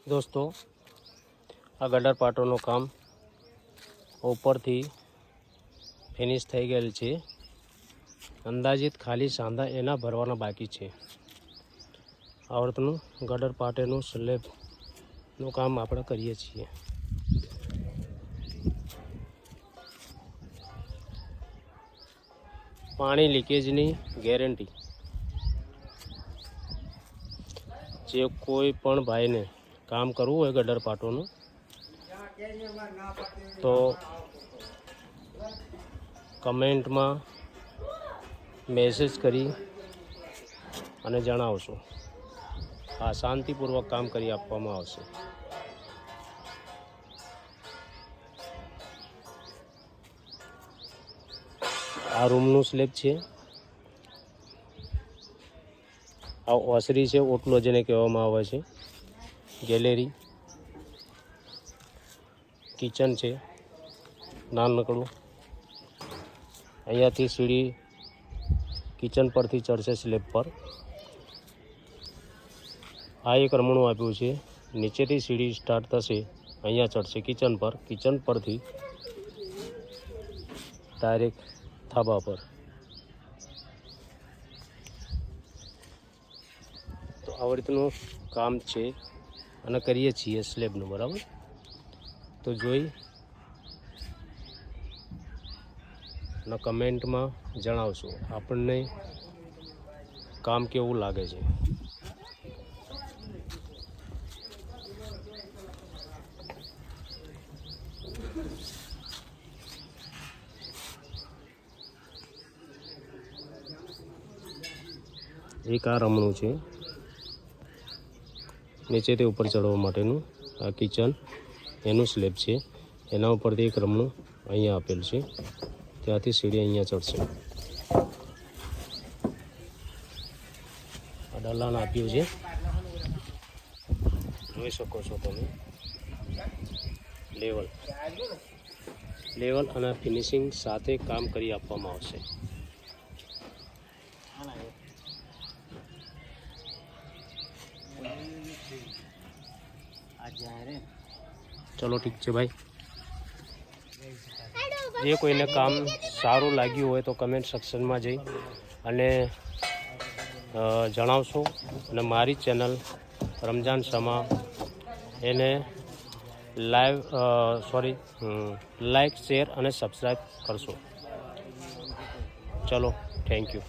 दोस्तों आ गटर पाटोनो काम उपरथी फिनिश थई गયેલ છે। अंदाजित खाली सांधा एना भरवाना बाकी है। आ રીતનું ગટર પાટેનું સ્લેબનું કામ આપણે કરીએ છીએ। पानी लीकेजनी गेरंटी जे कोई पण भाई ने काम करवू है गटर पाटोनु तो कमेंट में मैसेज करी अने जणावशो। आ शांतिपूर्वक काम करी आपवामां आवशे। आ रूमनु स्लेब है। आ ओसरी है, ओटलो जेने कहेवामां आवे छे। गैलरी किचन है नानकड़ू। अहींयाथी सीढ़ी किचन पर थी चढ़शे स्लेब पर। आ एक रमणुं आप्युं छे। नीचेथी सीढ़ी स्टार्ट थशे, अहींया चढ़शे किचन पर। किचन परथी डायरेक्ट थाबा पर। तो आ रीतनुं काम छे अने करीए छीए स्लेबनुं, बराबर। तो जोई न कमेंट में जणावशो आपने काम केवुं लागे छे। एक आ रमणुं छे नीचे ते ऊपर चढ़वा माटेनुं। आ किचन एनु स्लेब छे। एना उपरथी एक रमणुं अहींया आपेल छे। त्याथी सीढ़ी अहींया चढ़शे। आ दलान आप्युं छे, जोई शको छो तमे। लेवल अने फिनिशिंग साथे काम करी आपवामां आवशे। चलो ठीक है भाई। जे कोईने काम सारू लाग्युं होय तो कमेंट सेक्शन में जई अने जणावशो। अने मारी चेनल रमजान शमा एने लाइक शेर अने सब्सक्राइब करशो। चलो थैंक यू।